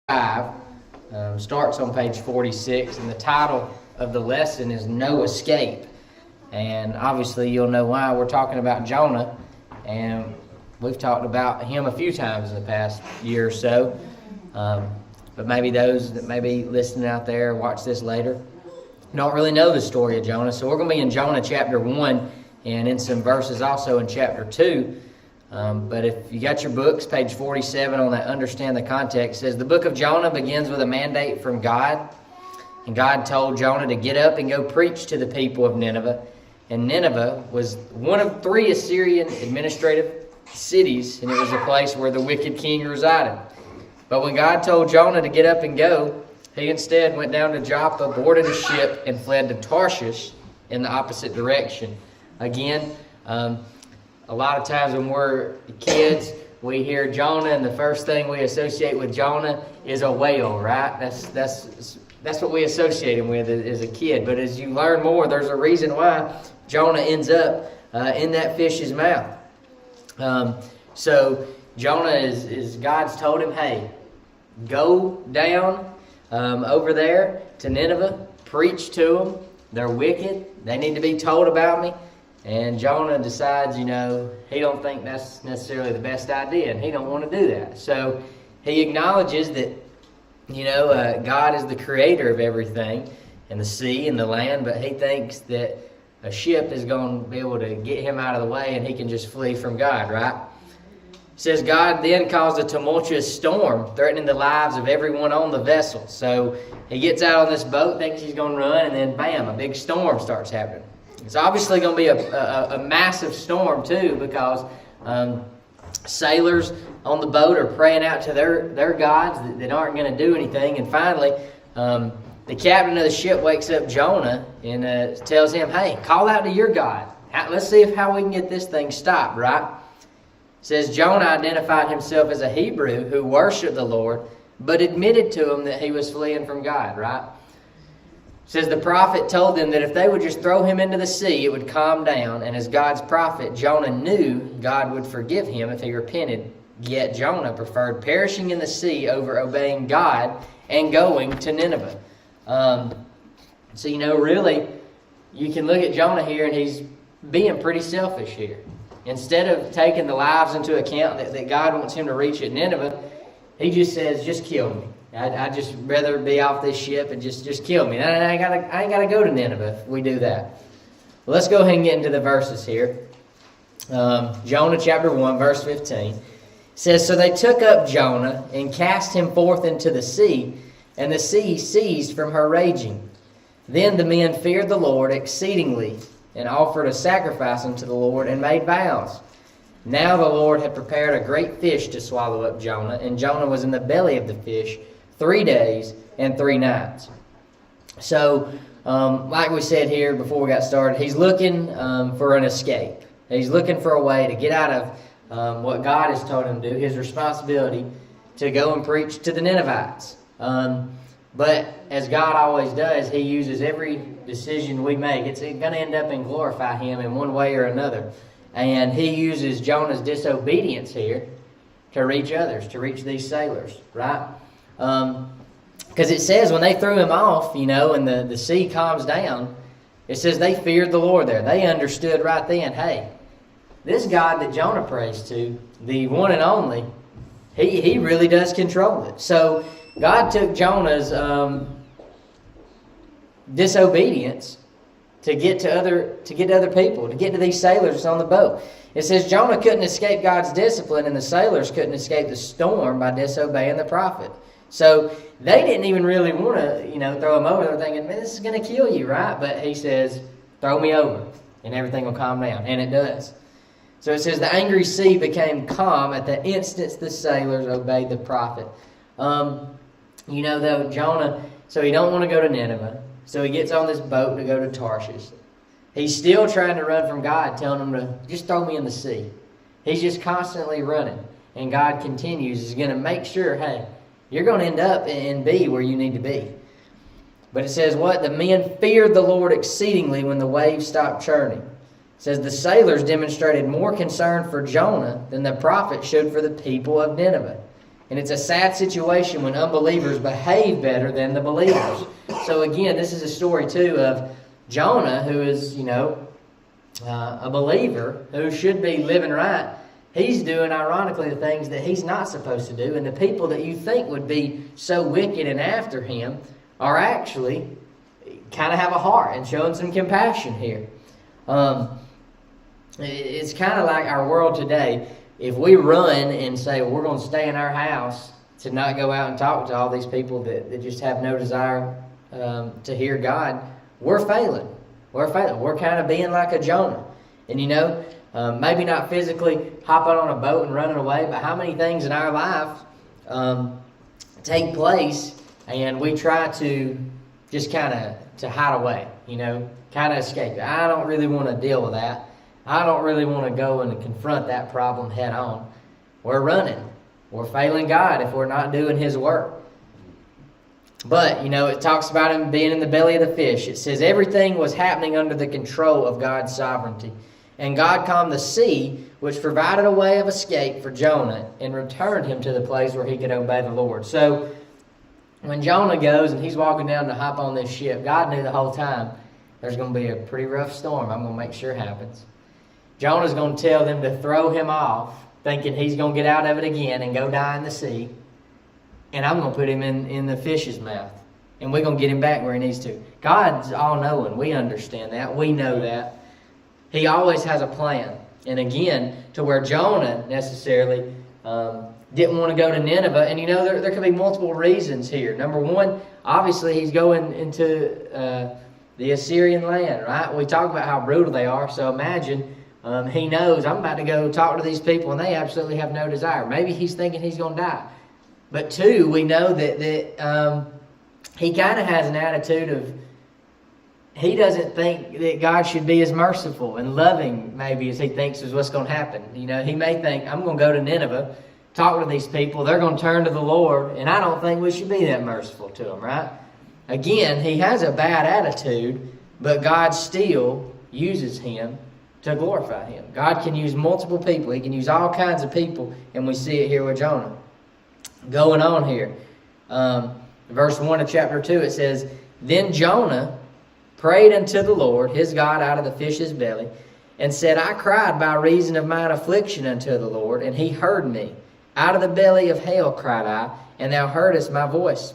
5 starts on page 46, and the title of the lesson is No Escape. And obviously you'll know why we're talking about Jonah, and we've talked about him a few times in the past year or so. But maybe those that may be listening out there, watch this later, don't really know the story of Jonah. So we're going to be in Jonah chapter 1 and in some verses also in chapter 2. But if you got your books, page 47 on that Understand the Context, says the book of Jonah begins with a mandate from God. And God told Jonah to get up and go preach to the people of Nineveh. And Nineveh was one of 3 Assyrian administrative cities, and it was a place where the wicked king resided. But when God told Jonah to get up and go, he instead went down to Joppa, boarded a ship, and fled to Tarshish in the opposite direction. Again, a lot of times when we're kids, we hear Jonah, and the first thing we associate with Jonah is a whale, right? That's what we associate him with as a kid. But as you learn more, there's a reason why Jonah ends up in that fish's mouth. So Jonah is God's told him, hey, go down over there to Nineveh, preach to them. They're wicked. They need to be told about me. And Jonah decides, he don't think that's necessarily the best idea, and he don't want to do that. So he acknowledges that, God is the creator of everything, and the sea and the land, but he thinks that a ship is going to be able to get him out of the way, and he can just flee from God, right? It says God then caused a tumultuous storm, threatening the lives of everyone on the vessel. So he gets out on this boat, thinks he's going to run, and then bam, a big storm starts happening. It's obviously going to be a massive storm too, because sailors on the boat are praying out to their gods that aren't going to do anything. And finally, the captain of the ship wakes up Jonah and tells him, hey, call out to your God. Let's see how we can get this thing stopped, right? It says Jonah identified himself as a Hebrew who worshiped the Lord, but admitted to him that he was fleeing from God, right? It says the prophet told them that if they would just throw him into the sea, it would calm down. And as God's prophet, Jonah knew God would forgive him if he repented. Yet Jonah preferred perishing in the sea over obeying God and going to Nineveh. So, really, you can look at Jonah here, and he's being pretty selfish here. Instead of taking the lives into account that God wants him to reach at Nineveh, he just says, just kill me. I'd just rather be off this ship and just kill me. I ain't gotta go to Nineveh if we do that. Well, let's go ahead and get into the verses here. Jonah chapter 1, verse 15. It says, so they took up Jonah and cast him forth into the sea, and the sea ceased from her raging. Then the men feared the Lord exceedingly, and offered a sacrifice unto the Lord, and made vows. Now the Lord had prepared a great fish to swallow up Jonah, and Jonah was in the belly of the fish 3 days and 3 nights. So, like we said here before we got started, he's looking for an escape. He's looking for a way to get out of what God has told him to do, his responsibility to go and preach to the Ninevites. But as God always does, he uses every decision we make. It's going to end up and glorify him in one way or another. And he uses Jonah's disobedience here to reach others, to reach these sailors, right? Because it says when they threw him off, and the sea calms down, it says they feared the Lord there. They understood right then, hey, this God that Jonah prays to, the one and only, he really does control it. So God took Jonah's disobedience to get to other people, to get to these sailors on the boat. It says Jonah couldn't escape God's discipline, and the sailors couldn't escape the storm by disobeying the prophet. So they didn't even really want to, throw him over. They're thinking, man, this is going to kill you, right? But he says, throw me over, and everything will calm down. And it does. So it says the angry sea became calm at the instant the sailors obeyed the prophet. Though Jonah, so he don't want to go to Nineveh. So he gets on this boat to go to Tarshish. He's still trying to run from God, telling him to just throw me in the sea. He's just constantly running. And God continues. He's going to make sure, hey, you're going to end up and be where you need to be. But it says what? The men feared the Lord exceedingly when the waves stopped churning. It says the sailors demonstrated more concern for Jonah than the prophet showed for the people of Nineveh. And it's a sad situation when unbelievers behave better than the believers. So again, this is a story too of Jonah, who is, a believer who should be living right. He's doing, ironically, the things that he's not supposed to do. And the people that you think would be so wicked and after him are actually kind of have a heart and showing some compassion here. It's kind of like our world today. If we run and say, well, we're going to stay in our house to not go out and talk to all these people that just have no desire to hear God, we're failing. We're failing. We're kind of being like a Jonah. And maybe not physically hopping on a boat and running away, but how many things in our life take place and we try to just kind of to hide away, kind of escape. I don't really want to deal with that. I don't really want to go and confront that problem head on. We're running. We're failing God if we're not doing His work. But, it talks about Him being in the belly of the fish. It says everything was happening under the control of God's sovereignty. And God calmed the sea, which provided a way of escape for Jonah and returned him to the place where he could obey the Lord. So, when Jonah goes and he's walking down to hop on this ship, God knew the whole time there's going to be a pretty rough storm. I'm going to make sure it happens. Jonah's going to tell them to throw him off, thinking he's going to get out of it again and go die in the sea. And I'm going to put him in the fish's mouth. And we're going to get him back where he needs to. God's all-knowing. We understand that. We know that. He always has a plan. And again, to where Jonah necessarily didn't want to go to Nineveh. And there could be multiple reasons here. Number one, obviously he's going into the Assyrian land, right? We talk about how brutal they are. So imagine he knows, I'm about to go talk to these people and they absolutely have no desire. Maybe he's thinking he's going to die. But two, we know that he kind of has an attitude of, he doesn't think that God should be as merciful and loving maybe as he thinks is what's going to happen. He may think, I'm going to go to Nineveh, talk to these people, they're going to turn to the Lord, and I don't think we should be that merciful to them, right? Again, he has a bad attitude, but God still uses him to glorify him. God can use multiple people. He can use all kinds of people, and we see it here with Jonah. Going on here, verse 1 of chapter 2, it says, Then Jonah prayed unto the Lord, his God, out of the fish's belly, and said, I cried by reason of mine affliction unto the Lord, and he heard me. Out of the belly of hell cried I, and thou heardest my voice.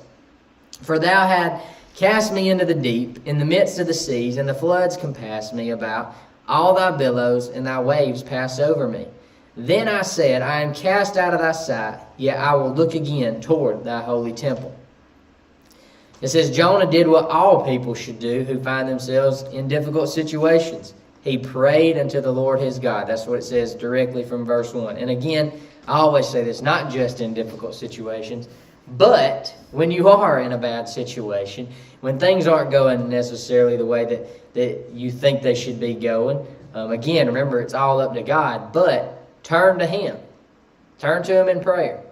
For thou had cast me into the deep, in the midst of the seas, and the floods compassed me about. All thy billows and thy waves pass over me. Then I said, I am cast out of thy sight, yet I will look again toward thy holy temple. It says Jonah did what all people should do who find themselves in difficult situations. He prayed unto the Lord his God. That's what it says directly from verse 1. And again, I always say this, not just in difficult situations, but when you are in a bad situation, when things aren't going necessarily the way that you think they should be going. Again, remember, it's all up to God, but turn to Him. Turn to Him in prayer.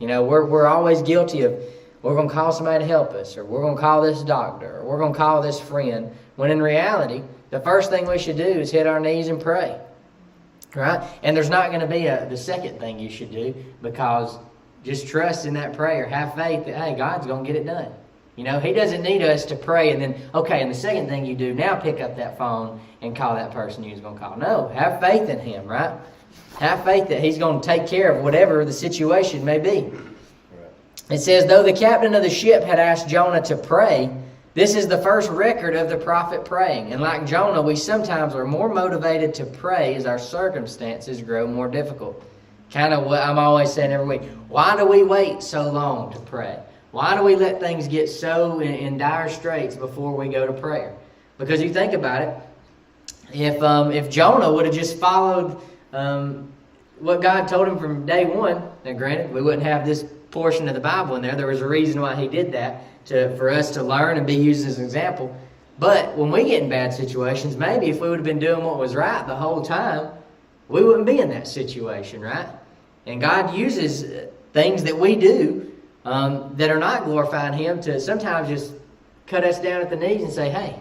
We're always guilty of, we're going to call somebody to help us, or we're going to call this doctor, or we're going to call this friend, when in reality, the first thing we should do is hit our knees and pray. Right? And there's not going to be the second thing you should do, because just trust in that prayer. Have faith that, hey, God's going to get it done. He doesn't need us to pray and then, okay, and the second thing you do, now pick up that phone and call that person you was going to call. No, have faith in Him, right? Have faith that He's going to take care of whatever the situation may be. It says, though the captain of the ship had asked Jonah to pray, this is the first record of the prophet praying. And like Jonah, we sometimes are more motivated to pray as our circumstances grow more difficult. Kind of what I'm always saying every week. Why do we wait so long to pray? Why do we let things get so in dire straits before we go to prayer? Because you think about it, if Jonah would have just followed what God told him from day one, now granted, we wouldn't have this portion of the Bible in there. There was a reason why he did that, for us to learn and be used as an example. But when we get in bad situations, maybe if we would have been doing what was right the whole time, we wouldn't be in that situation, right? And God uses things that we do that are not glorifying Him to sometimes just cut us down at the knees and say, hey,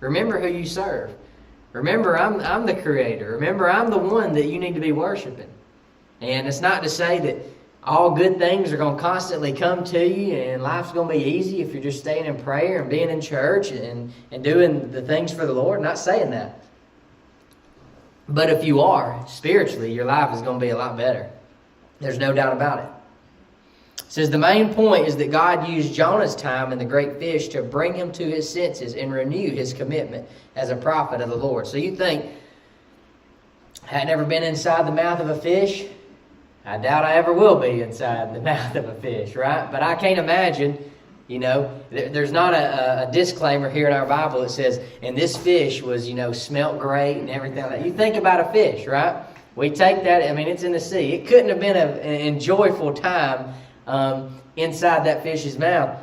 remember who you serve. Remember, I'm the Creator. Remember, I'm the one that you need to be worshiping. And it's not to say that all good things are going to constantly come to you and life's going to be easy if you're just staying in prayer and being in church and doing the things for the Lord. I'm not saying that. But if you are, spiritually, your life is going to be a lot better. There's no doubt about it. It says the main point is that God used Jonah's time in the great fish to bring him to his senses and renew his commitment as a prophet of the Lord. So you think, had never been inside the mouth of a fish? I doubt I ever will be inside the mouth of a fish, right? But I can't imagine, there's not a disclaimer here in our Bible that says, and this fish was, smelt great and everything like that. You think about a fish, right? We take that, it's in the sea. It couldn't have been an enjoyable time inside that fish's mouth.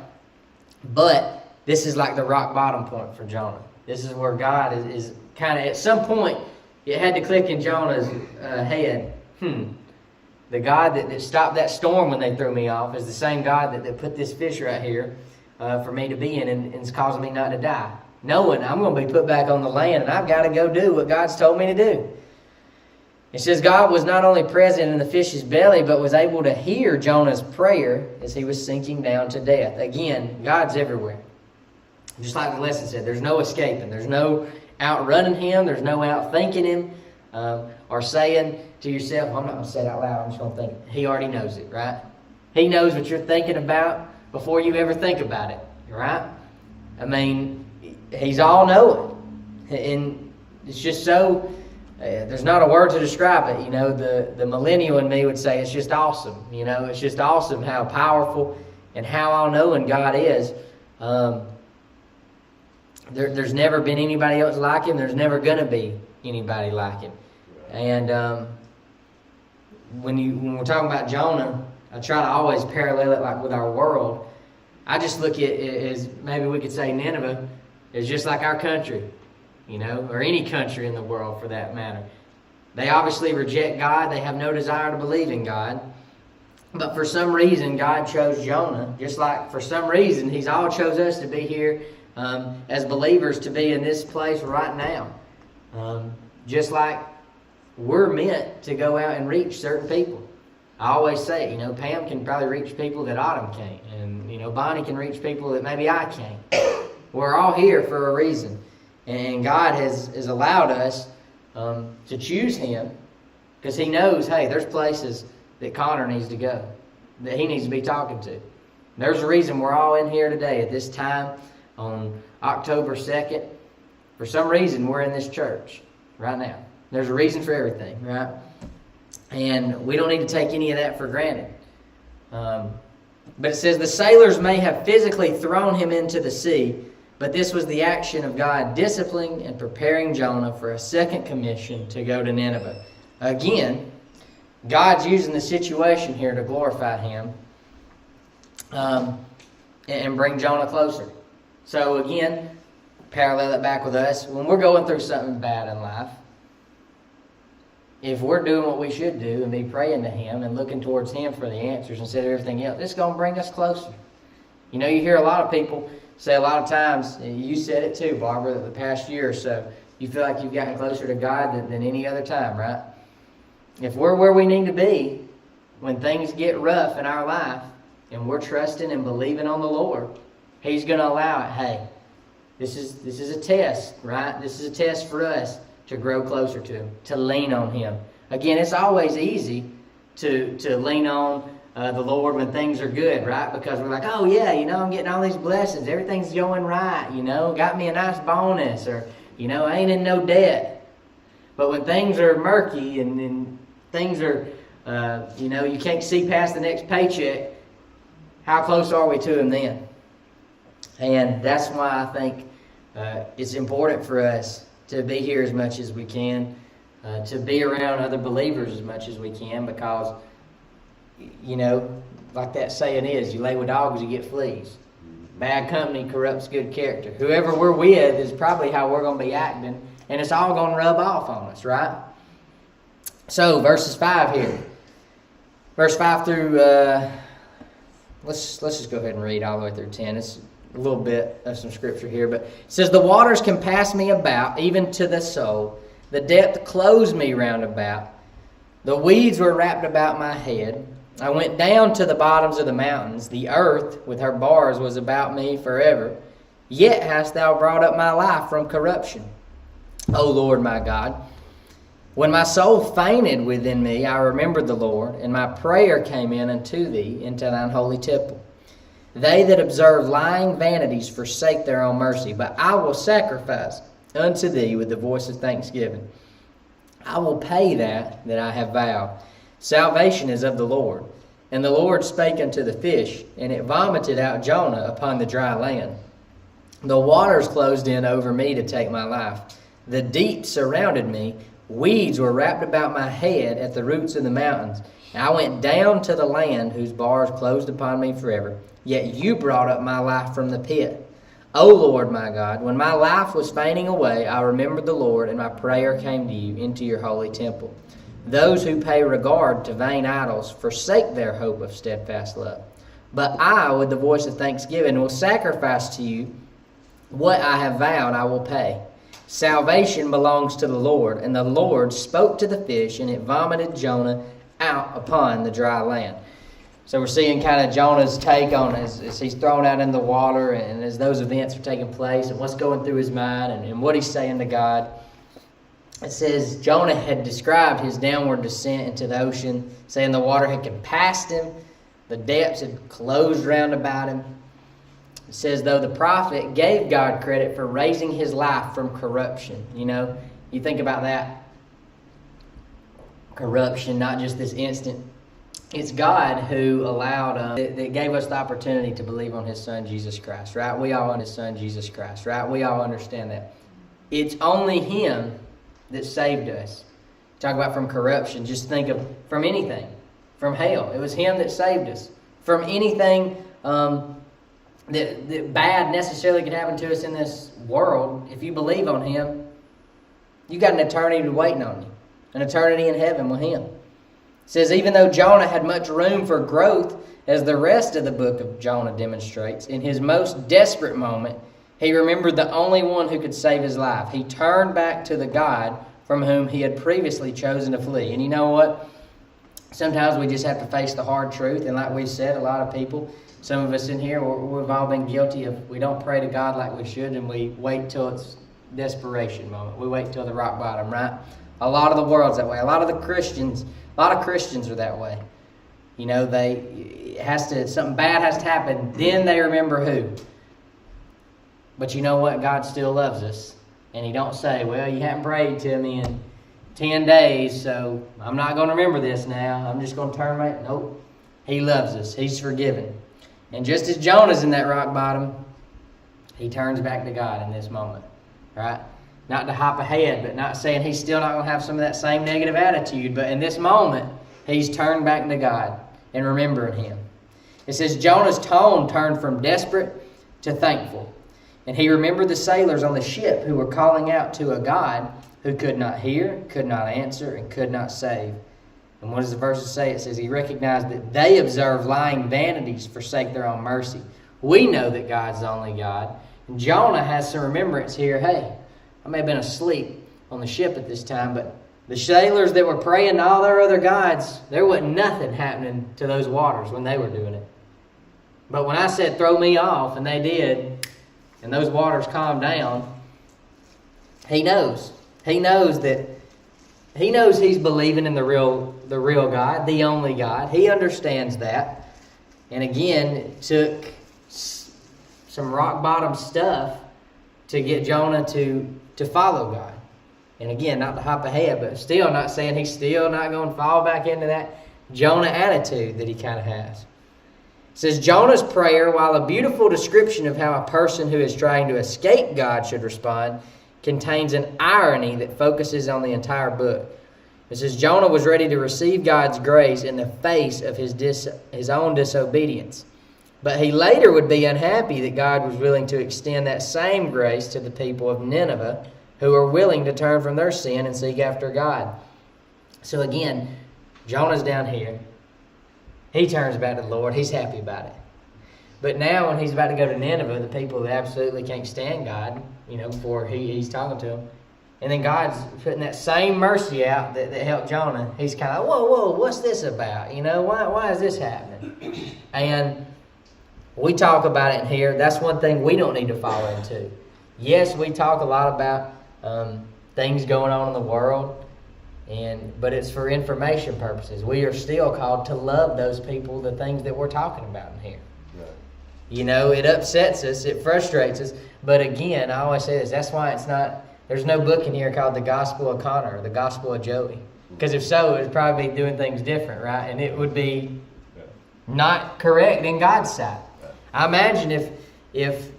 But this is like the rock bottom point for Jonah. This is where God is kind of, at some point, it had to click in Jonah's head. The God that stopped that storm when they threw me off is the same God that put this fish right here for me to be in and is causing me not to die. Knowing I'm going to be put back on the land and I've got to go do what God's told me to do. It says God was not only present in the fish's belly, but was able to hear Jonah's prayer as he was sinking down to death. Again, God's everywhere. Just like the lesson said, there's no escaping. There's no outrunning him. There's no outthinking him or saying to yourself, I'm not going to say it out loud. I'm just going to think it. He already knows it, right? He knows what you're thinking about before you ever think about it, right? He's all-knowing. And it's just so... there's not a word to describe it. The millennial in me would say it's just awesome. It's just awesome how powerful and how all-knowing God is. There's never been anybody else like him. There's never going to be anybody like him. And when we're talking about Jonah, I try to always parallel it like with our world. I just look at it as maybe we could say Nineveh is just like our country. Or any country in the world for that matter. They obviously reject God. They have no desire to believe in God. But for some reason, God chose Jonah. Just like for some reason, He's all chose us to be here as believers, to be in this place right now. Just like we're meant to go out and reach certain people. I always say, Pam can probably reach people that Autumn can't. And, Bonnie can reach people that maybe I can't. We're all here for a reason. And God has allowed us to choose Him because He knows, hey, there's places that Connor needs to go, that he needs to be talking to. There's a reason we're all in here today at this time on October 2nd. For some reason, we're in this church right now. There's a reason for everything, right? And we don't need to take any of that for granted. But it says, the sailors may have physically thrown him into the sea, but this was the action of God disciplining and preparing Jonah for a second commission to go to Nineveh. Again, God's using the situation here to glorify Him and bring Jonah closer. So again, parallel it back with us. When we're going through something bad in life, if we're doing what we should do and be praying to Him and looking towards Him for the answers instead of everything else, it's going to bring us closer. You hear a lot of people say a lot of times, you said it too, Barbara, the past year or so, you feel like you've gotten closer to God than any other time, right? If we're where we need to be, when things get rough in our life, and we're trusting and believing on the Lord, He's going to allow it. Hey, this is a test, right? This is a test for us to grow closer to Him, to lean on Him. Again, it's always easy to lean on the Lord when things are good, right? Because we're like, oh yeah, I'm getting all these blessings. Everything's going right, got me a nice bonus, or, I ain't in no debt. But when things are murky and things are, you can't see past the next paycheck, how close are we to Him then? And that's why I think it's important for us to be here as much as we can, to be around other believers as much as we can, because like that saying is, you lay with dogs, you get fleas. Bad company corrupts good character. Whoever we're with is probably how we're going to be acting, and it's all going to rub off on us, right? So, verses 5 here. Verse 5 through, let's just go ahead and read all the way through 10. It's a little bit of some scripture here, but it says, the waters compass me about, even to the soul. The depth closed me round about. The weeds were wrapped about my head. I went down to the bottoms of the mountains. The earth with her bars was about me forever. Yet hast thou brought up my life from corruption, O Lord my God. When my soul fainted within me, I remembered the Lord, and my prayer came in unto thee into thine holy temple. They that observe lying vanities forsake their own mercy, but I will sacrifice unto thee with the voice of thanksgiving. I will pay that I have vowed. Salvation is of the Lord. And the Lord spake unto the fish, and it vomited out Jonah upon the dry land. The waters closed in over me to take my life. The deep surrounded me. Weeds were wrapped about my head at the roots of the mountains. And I went down to the land whose bars closed upon me forever. Yet you brought up my life from the pit. O Lord my God, when my life was fainting away, I remembered the Lord, and my prayer came to you into your holy temple. Those who pay regard to vain idols forsake their hope of steadfast love. But I, with the voice of thanksgiving, will sacrifice to you what I have vowed I will pay. Salvation belongs to the Lord. And the Lord spoke to the fish, and it vomited Jonah out upon the dry land. So we're seeing kind of Jonah's take on as he's thrown out in the water, and as those events are taking place, and what's going through his mind, and what he's saying to God. It says Jonah had described his downward descent into the ocean, saying the water had compassed him, the depths had closed round about him. It says, though the prophet gave God credit for raising his life from corruption. You know, you think about that. Corruption, not just this instant. It's God who allowed, that gave us the opportunity to believe on his son, Jesus Christ, right? We all on his son, Jesus Christ, right? We all understand that. It's only him that saved us. Talk about from corruption. Just think of from anything. From hell. It was him that saved us. From anything that bad necessarily could happen to us in this world. If you believe on him, you got an eternity waiting on you. An eternity in heaven with him. It says, even though Jonah had much room for growth, as the rest of the book of Jonah demonstrates, in his most desperate moment, he remembered the only one who could save his life. He turned back to the God from whom he had previously chosen to flee. And you know what? Sometimes we just have to face the hard truth. And like we said, a lot of people, some of us in here, we've all been guilty of, we don't pray to God like we should, and we wait till it's desperation moment. We wait till the rock bottom, right? A lot of the world's that way. A lot of Christians are that way. You know, something bad has to happen, then they remember who. But you know what? God still loves us. And he don't say, well, you haven't prayed to me in 10 days, so I'm not going to remember this now. I'm just going to turn right. Nope. He loves us. He's forgiven. And just as Jonah's in that rock bottom, he turns back to God in this moment. Right? Not to hop ahead, but not saying he's still not going to have some of that same negative attitude. But in this moment, he's turned back to God and remembering him. It says Jonah's tone turned from desperate to thankful. And he remembered the sailors on the ship who were calling out to a God who could not hear, could not answer, and could not save. And what does the verse say? It says he recognized that they observe lying vanities, forsake their own mercy. We know that God's the only God. And Jonah has some remembrance here. Hey, I may have been asleep on the ship at this time, but the sailors that were praying to all their other gods, there wasn't nothing happening to those waters when they were doing it. But when I said throw me off, and they did, and those waters calmed down, he knows. He knows he's believing in the real God, the only God. He understands that. And again, it took some rock bottom stuff to get Jonah to follow God. And again, not to hop ahead, but still not saying he's still not going to fall back into that Jonah attitude that he kind of has. It says Jonah's prayer, while a beautiful description of how a person who is trying to escape God should respond, contains an irony that focuses on the entire book. It says Jonah was ready to receive God's grace in the face of his own disobedience. But he later would be unhappy that God was willing to extend that same grace to the people of Nineveh, who are willing to turn from their sin and seek after God. So again, Jonah's down here. He turns back to the Lord. He's happy about it. But now when he's about to go to Nineveh, the people that absolutely can't stand God, before he's talking to them, And then God's putting that same mercy out that helped Jonah. He's kind of, whoa, what's this about? Why is this happening? And we talk about it in here. That's one thing we don't need to fall into. Yes, we talk a lot about things going on in the world, but it's for information purposes. We are still called to love those people, the things that we're talking about in here. Right. It upsets us, it frustrates us. But again, I always say this, that's why there's no book in here called The Gospel of Connor or The Gospel of Joey. Because if so, it would probably be doing things different, right? And it would be not correct in God's sight. I imagine if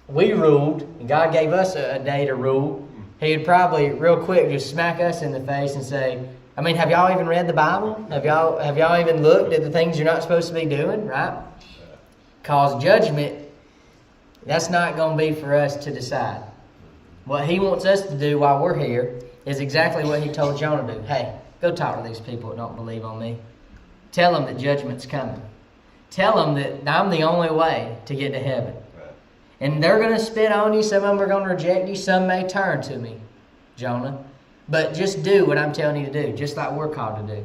we ruled and God gave us a day to rule, He would probably real quick just smack us in the face and say, have y'all even read the Bible? Have y'all even looked at the things you're not supposed to be doing, right? Cause judgment, that's not going to be for us to decide. What He wants us to do while we're here is exactly what He told Jonah to do. Hey, go talk to these people that don't believe on me. Tell them that judgment's coming. Tell them that I'm the only way to get to heaven. Right. And they're going to spit on you. Some of them are going to reject you. Some may turn to me, Jonah. But just do what I'm telling you to do, just like we're called to do.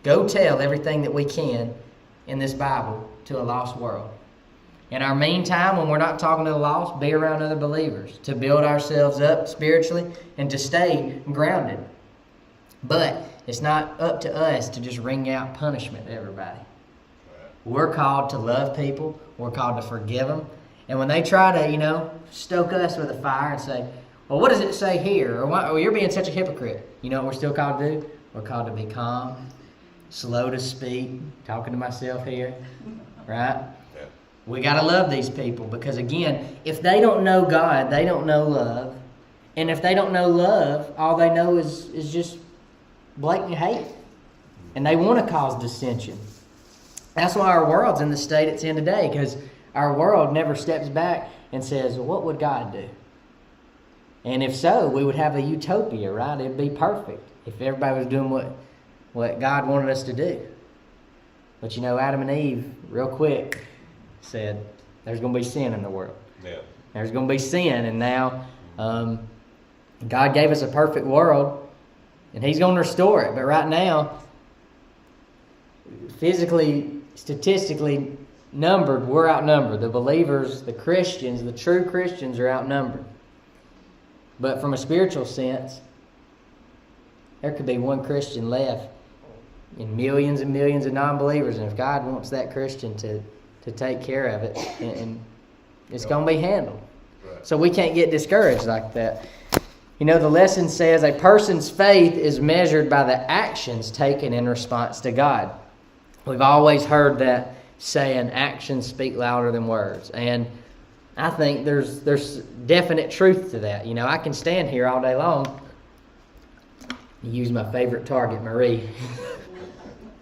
Go tell everything that we can in this Bible to a lost world. In our meantime, when we're not talking to the lost, be around other believers to build ourselves up spiritually and to stay grounded. But it's not up to us to just wring out punishment to everybody. We're called to love people. We're called to forgive them. And when they try to, stoke us with a fire and say, well, what does it say here? Or why, you're being such a hypocrite. You know what we're still called to do? We're called to be calm, slow to speak, talking to myself here, right? We got to love these people because, again, if they don't know God, they don't know love. And if they don't know love, all they know is just blatant hate. And they want to cause dissension. That's why our world's in the state it's in today, because our world never steps back and says, well, what would God do? And if so, we would have a utopia, right? It'd be perfect if everybody was doing what God wanted us to do. But Adam and Eve, real quick, said, there's going to be sin in the world. Yeah. There's going to be sin, and now God gave us a perfect world, and He's going to restore it. But right now, physically, statistically numbered, we're outnumbered. The believers, the Christians, the true Christians are outnumbered. But from a spiritual sense, there could be one Christian left in millions and millions of non-believers. And if God wants that Christian to take care of it, and it's going to be handled. Right. So we can't get discouraged like that. The lesson says a person's faith is measured by the actions taken in response to God. We've always heard that saying, actions speak louder than words. And I think there's definite truth to that. I can stand here all day long, use my favorite target, Marie.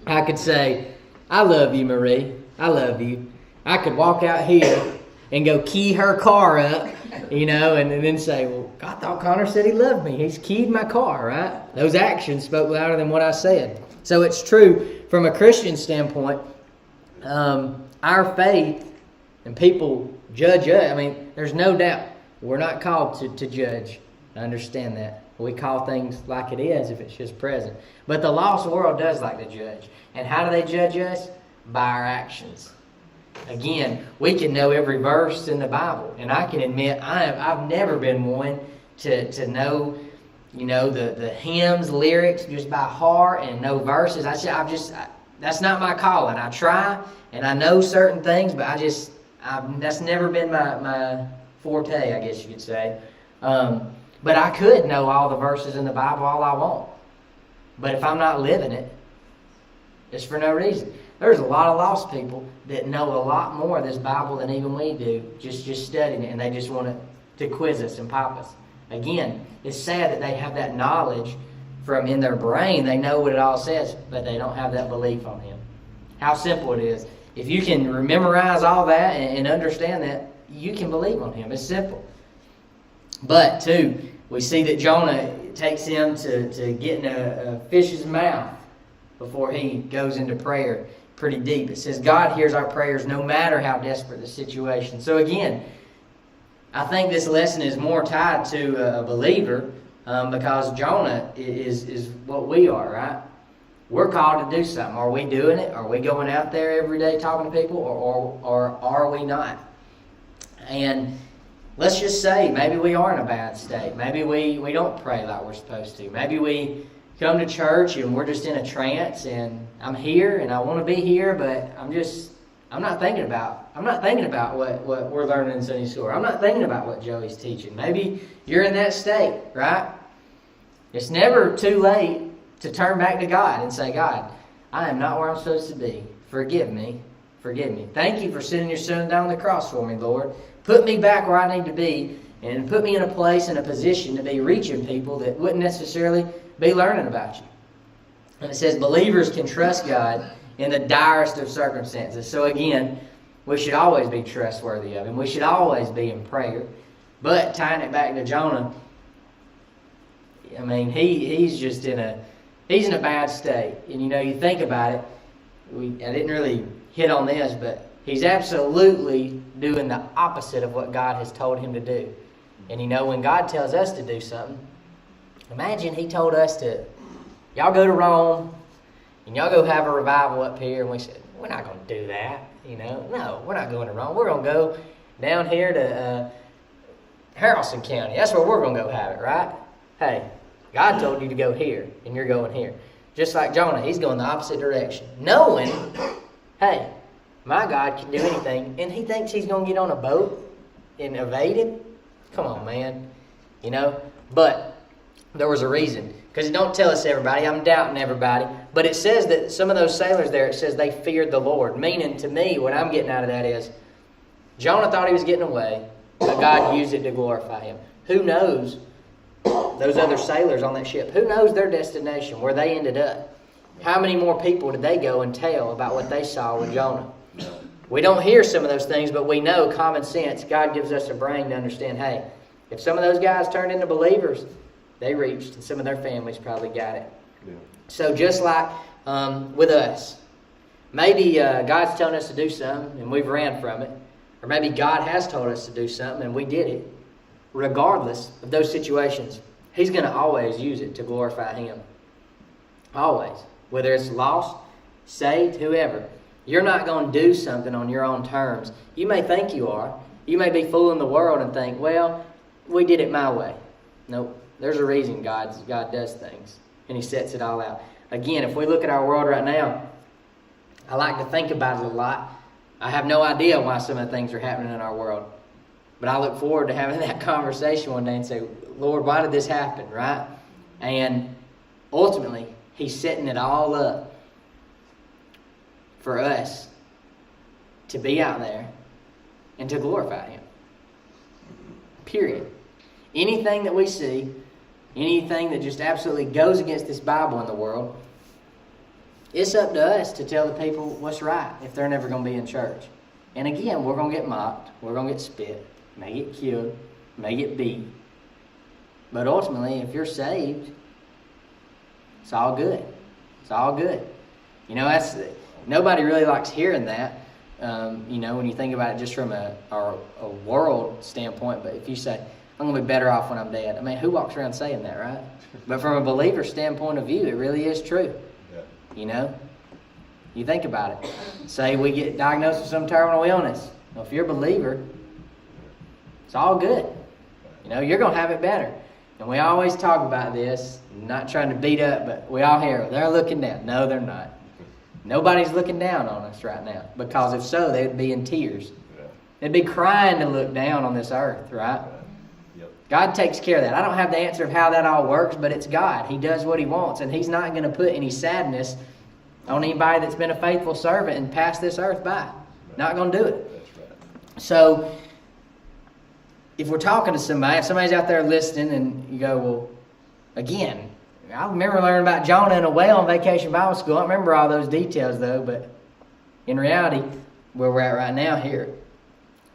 I could say, I love you, Marie. I love you. I could walk out here and go key her car up, and then say, well, I thought Connor said he loved me. He's keyed my car, right? Those actions spoke louder than what I said. So it's true from a Christian standpoint. Our faith, and people judge us. There's no doubt we're not called to judge. I understand that. We call things like it is if it's just present. But the lost world does like to judge. And how do they judge us? By our actions. Again, we can know every verse in the Bible. And I can admit, I've never been one to know, the hymns, lyrics just by heart and know verses. That's not my calling. I try and I know certain things, but that's never been my forte, I guess you could say. But I could know all the verses in the Bible all I want. But if I'm not living it, it's for no reason. There's a lot of lost people that know a lot more of this Bible than even we do, just studying it, and they just want to quiz us and pop us. Again, it's sad that they have that knowledge from in their brain. They know what it all says, but they don't have that belief on Him. How simple it is. If you can memorize all that and understand that, you can believe on Him. It's simple. But, too, we see that Jonah takes him to get in a fish's mouth before he goes into prayer pretty deep. It says God hears our prayers no matter how desperate the situation. So again, I think this lesson is more tied to a believer because Jonah is what we are, right? We're called to do something. Are we doing it? Are we going out there every day talking to people, or are we not? And let's just say maybe we are in a bad state. Maybe we don't pray like we're supposed to. Maybe we come to church and we're just in a trance, and I'm here and I want to be here, but I'm not thinking about what we're learning in Sunday school. I'm not thinking about what Joey's teaching. Maybe you're in that state, right? It's never too late to turn back to God and say, God, I am not where I'm supposed to be. Forgive me. Forgive me. Thank you for sending your son down the cross for me, Lord. Put me back where I need to be, and put me in a place and a position to be reaching people that wouldn't necessarily be learning about you. And it says believers can trust God in the direst of circumstances. So again, we should always be trustworthy of Him. We should always be in prayer. But tying it back to Jonah, I mean, he's in a bad state. And you think about it, I didn't really hit on this, but he's absolutely doing the opposite of what God has told him to do. And when God tells us to do something, imagine He told us to, y'all go to Rome, and y'all go have a revival up here, and we said, we're not going to do that. No, we're not going to Rome. We're going to go down here to Haralson County. That's where we're going to go have it, right? Hey, God told you to go here, and you're going here. Just like Jonah, he's going the opposite direction. Knowing, hey, my God can do anything, and he thinks he's going to get on a boat and evade Him? Come on, man. But there was a reason. Because it don't tell us everybody. I'm doubting everybody. But it says that some of those sailors there, it says they feared the Lord. Meaning, to me, what I'm getting out of that is, Jonah thought he was getting away, but God used it to glorify Him. Who knows, those other sailors on that ship, who knows their destination, where they ended up? How many more people did they go and tell about what they saw with Jonah? We don't hear some of those things, but we know, common sense, God gives us a brain to understand, hey, if some of those guys turned into believers, they reached, and some of their families probably got it. Yeah. So just like with us, maybe God's telling us to do something and we've ran from it. Or maybe God has told us to do something and we did it. Regardless of those situations, He's going to always use it to glorify Him. Always. Whether it's lost, saved, whoever. You're not going to do something on your own terms. You may think you are. You may be fooling the world and think, well, we did it my way. Nope. There's a reason God does things, and He sets it all out. Again, if we look at our world right now, I like to think about it a lot. I have no idea why some of the things are happening in our world. But I look forward to having that conversation one day and say, Lord, why did this happen, right? And ultimately, He's setting it all up for us to be out there and to glorify Him. Period. Anything that we see, anything that just absolutely goes against this Bible in the world, it's up to us to tell the people what's right if they're never going to be in church. And again, we're going to get mocked. We're going to get spit. May get killed. May get beat. But ultimately, if you're saved, it's all good. It's all good. Nobody really likes hearing that, when you think about it just from a world standpoint. But if you say, I'm going to be better off when I'm dead. I mean, who walks around saying that, right? But from a believer standpoint of view, it really is true. Yeah. You think about it. Say we get diagnosed with some terminal illness. Well, if you're a believer, it's all good. You're going to have it better. And we always talk about this, not trying to beat up, but we all hear, they're looking down. No, they're not. Nobody's looking down on us right now. Because if so, they'd be in tears. They'd be crying to look down on this earth, right? God takes care of that. I don't have the answer of how that all works, but it's God. He does what He wants, and He's not going to put any sadness on anybody that's been a faithful servant and passed this earth by. Not going to do it. That's right. So, if we're talking to somebody, if somebody's out there listening and you go, well, again, I remember learning about Jonah in a whale on Vacation Bible School. I don't remember all those details, though, but in reality, where we're at right now here,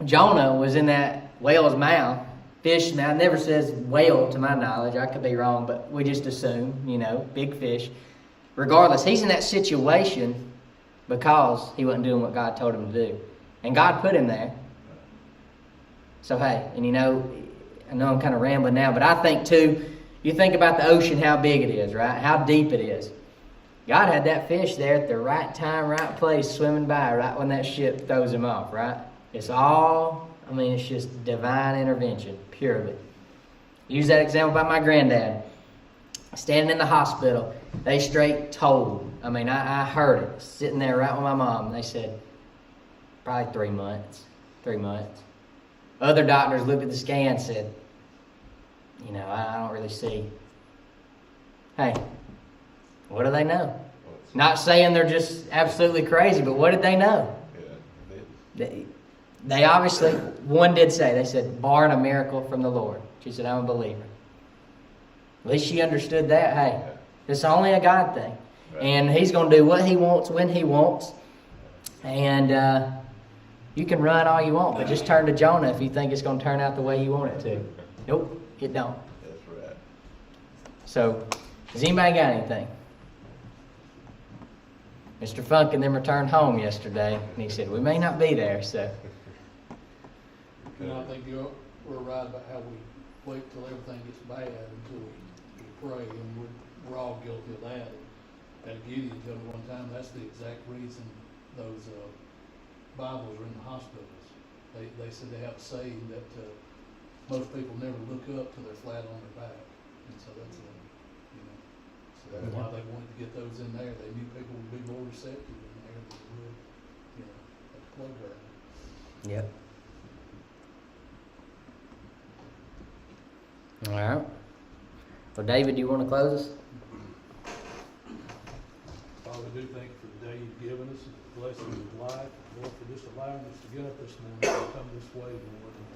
Jonah was in that whale's mouth. Fish, now it never says whale to my knowledge. I could be wrong, but we just assume, big fish. Regardless, he's in that situation because he wasn't doing what God told him to do. And God put him there. So, hey, and I know I'm kind of rambling now, but I think, too, you think about the ocean, how big it is, right? How deep it is. God had that fish there at the right time, right place, swimming by right when that ship throws him off, right? It's just divine intervention, purely. Use that example about my granddad. Standing in the hospital, they straight told. I heard it, sitting there right with my mom. They said, probably 3 months. 3 months. Other doctors looked at the scan and said, I don't really see. Hey, what do they know? Not saying they're just absolutely crazy, but what did they know? They obviously, one did say, they said, barring a miracle from the Lord. She said, I'm a believer. At least she understood that. Hey, it's only a God thing. And He's going to do what He wants when He wants. And you can run all you want, but just turn to Jonah if you think it's going to turn out the way you want it to. Nope, it don't. That's right. So, has anybody got anything? Mr. Funk and them returned home yesterday, and he said, we may not be there, so. I think we're right about how we wait till everything gets bad until we pray, and we're all guilty of that. At Gideon told me one time, that's the exact reason those Bibles are in the hospitals. They said they have a saying that most people never look up till they're flat on their back, and so that's so that's why they wanted to get those in there. They knew people would be more receptive in there than they would, at the playground. Yep. All right. Well, David, do you want to close us? Father, we do thank you for the day you've given us and the blessings of life. Lord, for just allowing us to get up this morning and come this way, Lord. And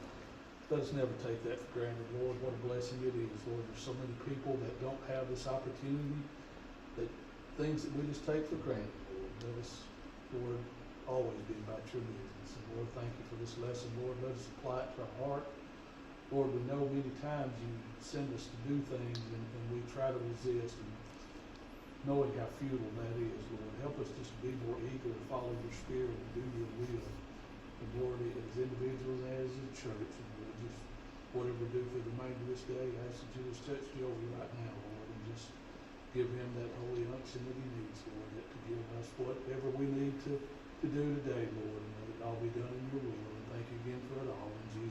let us never take that for granted, Lord. What a blessing it is, Lord. There's so many people that don't have this opportunity, that things that we just take for granted, Lord. Let us, Lord, always be about your business. And Lord, thank you for this lesson, Lord. Let us apply it to our heart. Lord, we know many times you send us to do things and we try to resist, and knowing how futile that is, Lord. Help us just be more eager to follow your Spirit and do your will. And Lord, as individuals and as a church, and Lord, just whatever we do for the remainder of this day, I ask that you just touch Joey right now, Lord, and just give him that holy unction that he needs, Lord, that to give us whatever we need to do today, Lord, and let it all be done in your will. And thank you again for it all. In Jesus'